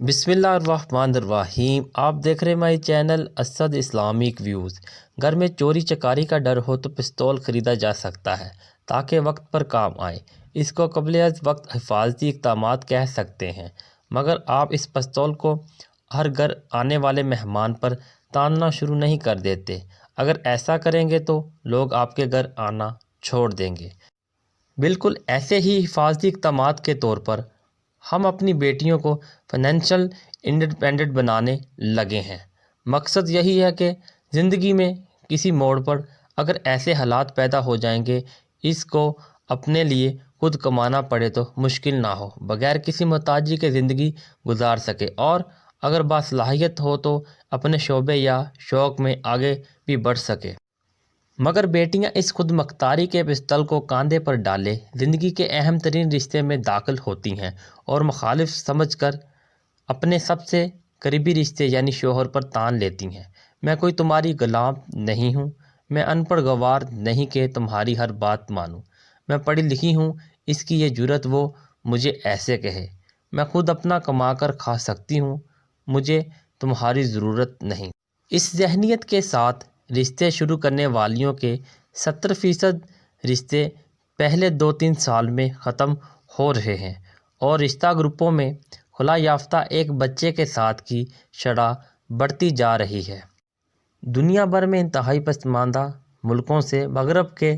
बिस्मिल्लाहिर्रहमानिर्रहीम। आप देख रहे हैं हमारे चैनल असद इस्लामिक व्यूज़। घर में चोरी चकारी का डर हो तो पिस्तौल ख़रीदा जा सकता है ताकि वक्त पर काम आए। इसको क़ब्ल-अज़-वक्त हिफाजती इक़दामात कह सकते हैं, मगर आप इस पिस्तौल को हर घर आने वाले मेहमान पर तानना शुरू नहीं कर देते। अगर ऐसा करेंगे तो लोग आपके घर आना छोड़ देंगे। बिल्कुल ऐसे ही हिफाजती इक़दामात के तौर पर हम अपनी बेटियों को फाइनेंशियल इंडिपेंडेंट बनाने लगे हैं। मकसद यही है कि ज़िंदगी में किसी मोड़ पर अगर ऐसे हालात पैदा हो जाएंगे, इसको अपने लिए खुद कमाना पड़े तो मुश्किल ना हो, बगैर किसी मोहताजी के ज़िंदगी गुजार सके और अगर बासलाहियत हो तो अपने शोबे या शौक़ में आगे भी बढ़ सके। मगर बेटियां इस खुद मुख्तारी के पिस्तौल को कांधे पर डाले ज़िंदगी के अहम तरीन रिश्ते में दाखिल होती हैं और मुखालिफ समझकर अपने सबसे करीबी रिश्ते यानी शोहर पर तान लेती हैं। मैं कोई तुम्हारी गुलाम नहीं हूँ, मैं अनपढ़ गवार नहीं कि तुम्हारी हर बात मानूँ। मैं पढ़ी लिखी हूँ, इसकी ये जुर्रत वो मुझे ऐसे कहे। मैं खुद अपना कमा कर खा सकती हूँ, मुझे तुम्हारी ज़रूरत नहीं। इस ज़हनियत के साथ रिश्ते शुरू करने वालियों के 70% रिश्ते पहले 2-3 साल में ख़त्म हो रहे हैं और रिश्ता ग्रुपों में खुला याफ्ता एक बच्चे के साथ की शरह बढ़ती जा रही है। दुनिया भर में इंतहाई पसमानदा मुल्कों से मगरब के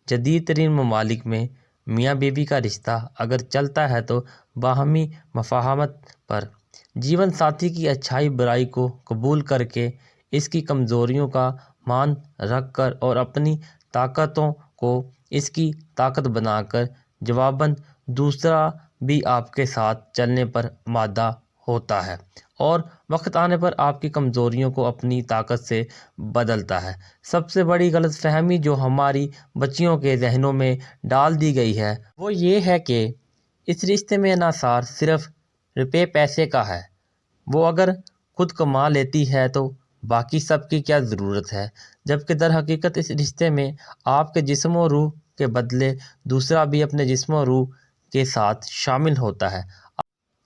जदीद तरीन ममालिक में मियाँ बीवी का रिश्ता अगर चलता है तो बाहमी मफाहमत पर, जीवन साथी की अच्छाई बुराई को कबूल करके, इसकी कमज़ोरियों का मान रख कर और अपनी ताकतों को इसकी ताकत बनाकर जवाबन दूसरा भी आपके साथ चलने पर आमादा होता है और वक्त आने पर आपकी कमज़ोरियों को अपनी ताकत से बदलता है। सबसे बड़ी गलतफहमी जो हमारी बच्चियों के जहनों में डाल दी गई है वो ये है कि इस रिश्ते में इन्हिसार सिर्फ रुपये पैसे का है। वो अगर खुद कमा लेती है तो बाकी सब की क्या ज़रूरत है, जबकि दर हकीकत इस रिश्ते में आपके जिस्म और रूह के बदले दूसरा भी अपने जिस्म और रूह के साथ शामिल होता है।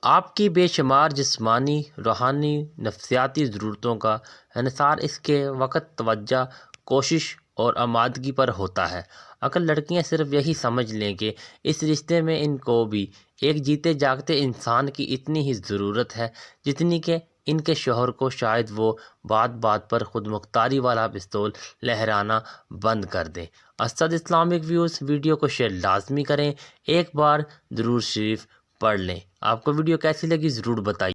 आपकी बेशुमार जिस्मानी, रूहानी, नफ्सियाती ज़रूरतों का इन्हिसार इसके वक़्त, तवज्जो, कोशिश और आमादगी पर होता है। अगर लड़कियां सिर्फ यही समझ लें कि इस रिश्ते में इनको भी एक जीते जागते इंसान की इतनी ही ज़रूरत है जितनी कि इनके शौहर को, शायद वो बात बात पर खुद मुख्तारी वाला पिस्तौल लहराना बंद कर दें। असद इस्लामिक व्यूज़ वीडियो को शेयर लाजमी करें, एक बार ज़रूर शरीफ पढ़ लें। आपको वीडियो कैसी लगी ज़रूर बताइए।